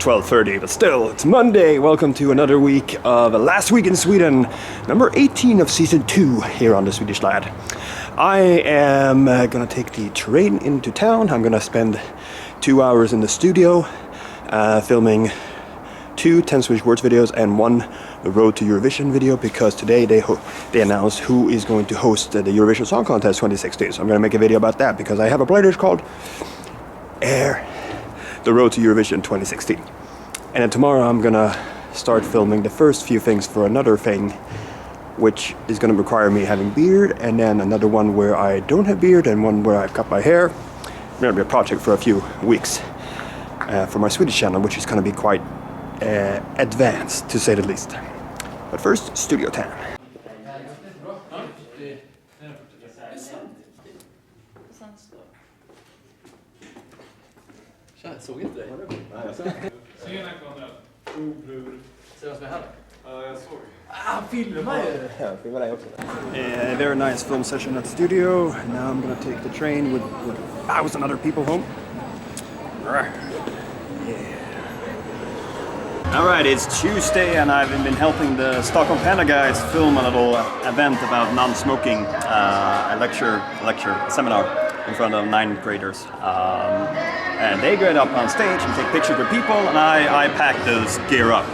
12:30, but still, it's Monday. Welcome to another week of Last Week in Sweden, number 18 of season 2 here on TheSwedishLad. I am gonna take the train into town. I'm gonna spend 2 hours in the studio filming 2 10 Swedish Words videos and 1 The Road to Eurovision video, because today they announced who is going to host the Eurovision Song Contest 2016. So I'm gonna make a video about that because I have a playlist called The Road to Eurovision 2016. And then tomorrow I'm gonna start filming the first few things for another thing, which is gonna require me having beard, and then another one where I don't have beard, and one where I've cut my hair. It's gonna be a project for a few weeks for my Swedish channel, which is gonna be quite advanced, to say the least. But first, studio time. Jag såg inte dig. Nej, jag såg. Tjena Gunnar. Bror. Ser du vad som är här? Ja, jag såg. Filma ju! Ja, filma dig också. Very nice film session at the studio. Now I'm gonna take the train with 1,000 other people home. Yeah. Alright, it's Tuesday and I've been helping the Stockholm Panda guys film a little event about non-smoking, a lecture seminar in front of 9th graders. And they get up on stage and take pictures with people, and I pack those gear up.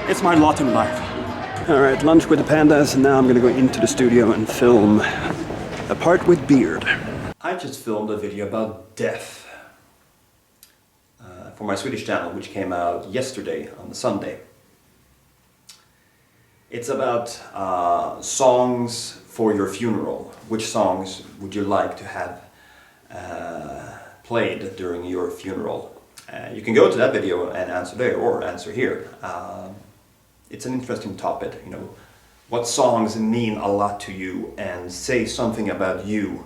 It's my lot in life. Alright, lunch with the pandas, and now I'm gonna go into the studio and film a part with beard. I just filmed a video about death for my Swedish channel, which came out yesterday on the Sunday. It's about songs for your funeral. Which songs would you like to have played during your funeral? You can go to that video and answer there or answer here. It's an interesting topic, you know, what songs mean a lot to you and say something about you,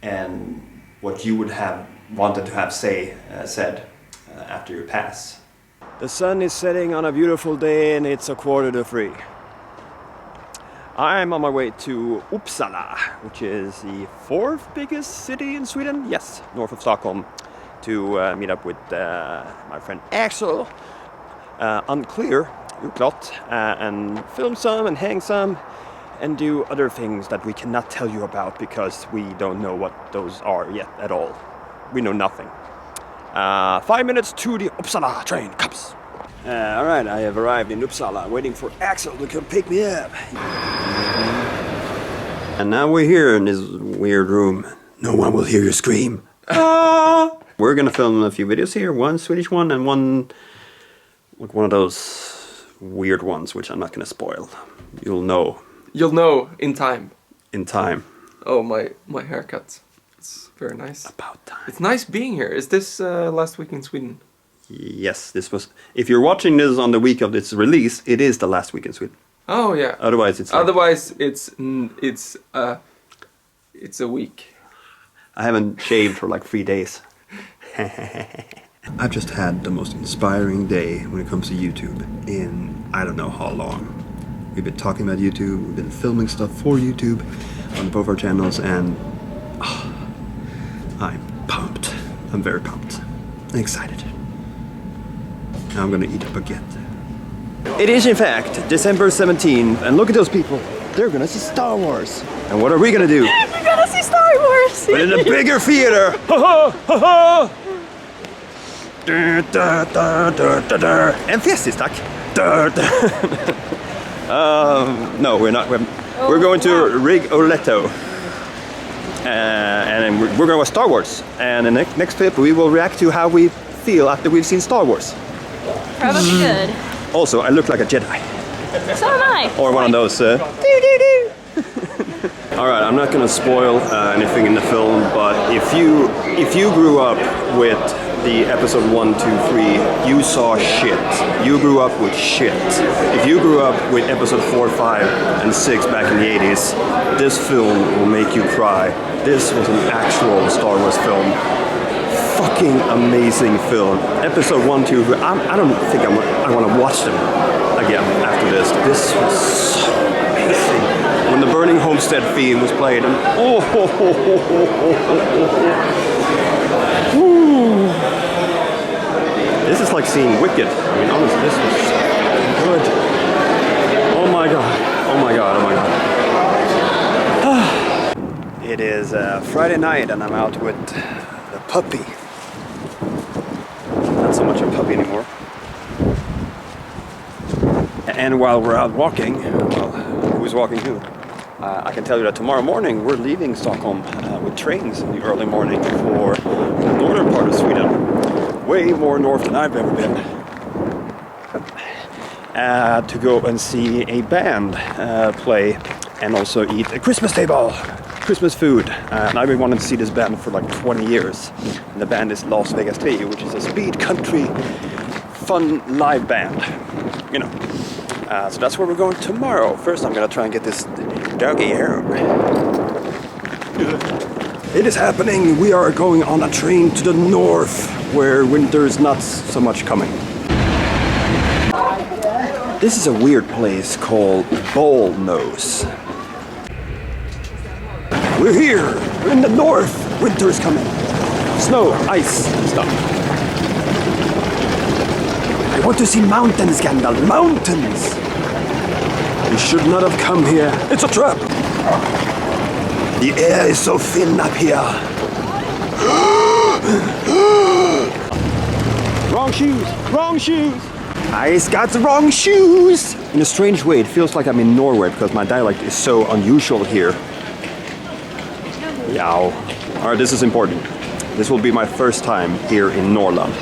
and what you would have wanted to have said after your pass. The sun is setting on a beautiful day and it's 2:45. I'm on my way to Uppsala, which is the 4th biggest city in Sweden, yes, north of Stockholm, to meet up with my friend Axel, Unclear, Uklot, and film some and hang some and do other things that we cannot tell you about because we don't know what those are yet at all. We know nothing. 5 minutes to the Uppsala train comes. Alright, I have arrived in Uppsala, waiting for Axel to come pick me up. And now we're here in this weird room. No one will hear you scream. Ah! We're gonna film a few videos here, one Swedish one and one of those weird ones, which I'm not gonna spoil. You'll know. You'll know in time. In time. Oh, my haircut. It's very nice. About time. It's nice being here. Is this Last Week in Sweden? Yes, this was... If you're watching this on the week of its release, it is the last week in Sweden. Oh, yeah. Otherwise, it's... Otherwise, it's a week. I haven't shaved for like 3 days. I've just had the most inspiring day when it comes to YouTube in I don't know how long. We've been talking about YouTube, we've been filming stuff for YouTube on both our channels, and I'm pumped. I'm very pumped. Excited. Now I'm gonna eat a baguette. It is in fact December 17th, and look at those people. They're gonna see Star Wars. And what are we gonna do? We're gonna see Star Wars! But in a bigger theater! Ha ha ha ha! En festis, tack! No, we're not. We're going to Ringblom. And we're going to watch Star Wars. And in the next clip we will react to how we feel after we've seen Star Wars. Probably good. Also, I look like a Jedi. So am I. Or one of those. Alright, I'm not gonna spoil anything in the film, but if you grew up with the episode 1, 2, 3, you saw shit. You grew up with shit. If you grew up with episode 4, 5, and 6 back in the 80s, this film will make you cry. This was an actual Star Wars film. Fucking amazing film. Episode 1, 2, 3, I don't think I want to watch them again after this. This was so amazing. When the Burning Homestead theme was played, and like seeing Wicked. I mean, honestly, this was good. Oh my god. Oh my god. Oh my god. It is Friday night and I'm out with the puppy. Not so much a puppy anymore. And while we're out walking, well, who's walking who? I can tell you that tomorrow morning we're leaving Stockholm with trains in the early morning for the northern part of Sweden. Way more north than I've ever been. To go and see a band play and also eat a Christmas table. Christmas food. And I've been wanting to see this band for like 20 years. And the band is Lars Vegas Trio, which is a speed country fun live band. You know. So that's where we're going tomorrow. First I'm gonna try and get this doggy here. It is happening. We are going on a train to the north where winter is not so much coming. This is a weird place called Ball Nose. We're here. We're in the north. Winter is coming. Snow, ice, stuff. I want to see mountains, Gandalf. Mountains! We should not have come here. It's a trap! The air is so thin up here. Wrong shoes! Wrong shoes! I got the wrong shoes! In a strange way, it feels like I'm in Norway because my dialect is so unusual here. Yow. Alright, this is important. This will be my first time here in Norrland.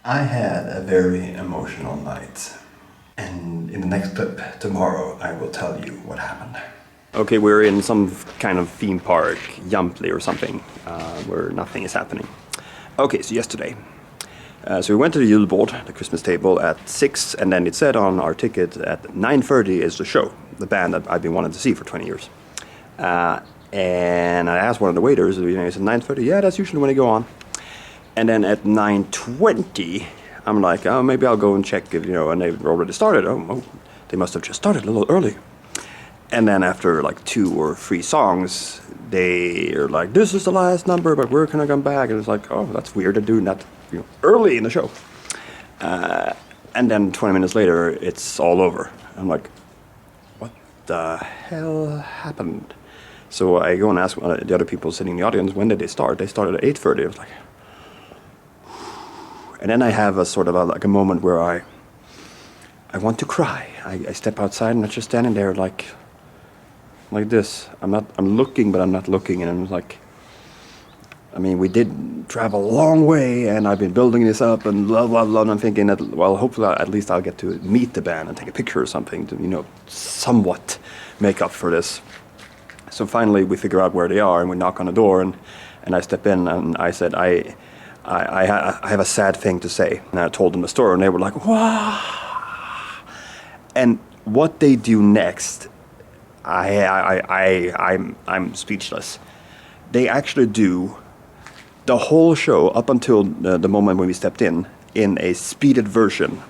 I had a very emotional night, and in the next clip tomorrow I will tell you what happened. Okay, we're in some kind of theme park, Jamtli or something, where nothing is happening. Okay, so yesterday. So we went to the Julbord, the Christmas table, at 6, and then it said on our ticket at 9:30 is the show, the band that I've been wanting to see for 20 years. And I asked one of the waiters, he said 9:30, yeah, that's usually when they go on. And then at 9:20, I'm like, oh, maybe I'll go and check if, and they've already started. Oh, they must have just started a little early. And then after like 2 or 3 songs, they are like, this is the last number, but we're gonna come back. And it's like, oh, that's weird to do that early in the show. And then 20 minutes later, it's all over. I'm like, what the hell happened? So I go and ask the other people sitting in the audience, when did they start? They started at 8:30. I was like, and then I have a sort of a moment where I want to cry. I step outside and I'm just standing there like this. I'm looking, but I'm not looking. And I'm like, I mean, we did travel a long way, and I've been building this up, and blah blah blah. And I'm thinking that, well, hopefully at least I'll get to meet the band and take a picture or something to somewhat make up for this. So finally we figure out where they are, and we knock on the door, and I step in, and I said, I have a sad thing to say. And I told them the story, and they were like, wow. And what they do next, I'm speechless. They actually do the whole show up until the moment when we stepped in a speeded version.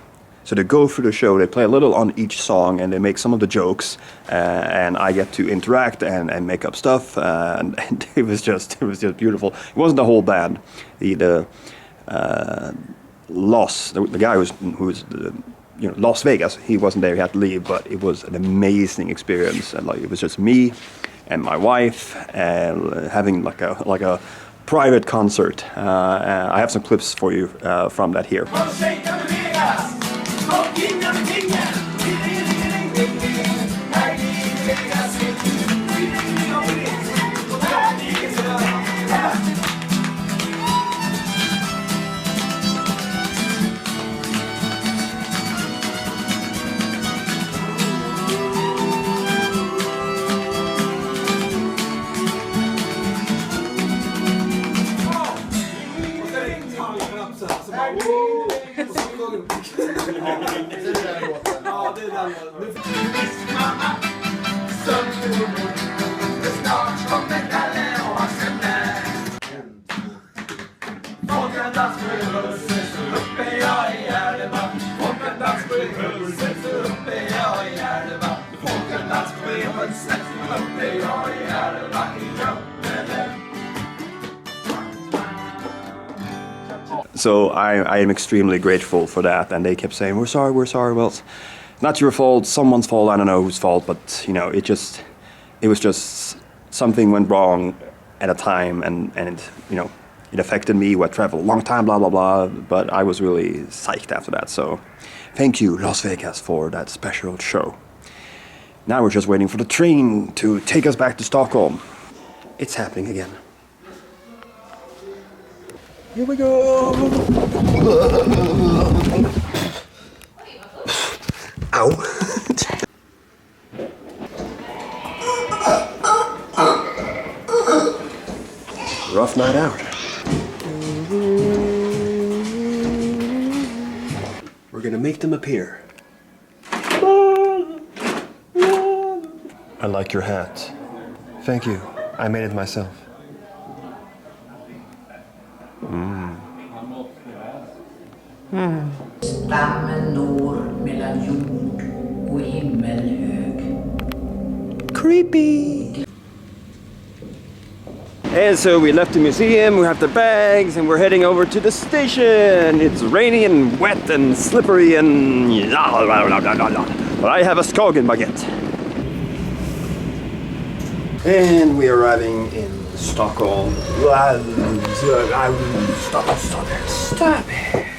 So they go through the show, they play a little on each song, and they make some of the jokes, and I get to interact and make up stuff, and it was just beautiful. It wasn't the whole band. Lars, the guy who was Las Vegas, he wasn't there, he had to leave, but it was an amazing experience. And like, it was just me and my wife having like a private concert. I have some clips for you from that here. So I am extremely grateful for that, and they kept saying, we're sorry, well, it's not your fault, someone's fault, I don't know whose fault, but you know, it was just something went wrong at a time, and you know, it affected me, what traveled a long time, blah, blah, blah, but I was really psyched after that, so thank you, Las Vegas, for that special show. Now we're just waiting for the train to take us back to Stockholm. It's happening again. Here we go! Ow! Rough night out. We're gonna make them appear. I like your hat. Thank you. I made it myself. Stammen når mellan jord och himmelhög. Creepy! And so we left the museum, we have the bags, and we're heading over to the station. It's rainy and wet and slippery and but I have a Skagen baguette. And we're arriving in Stockholm. Stop it.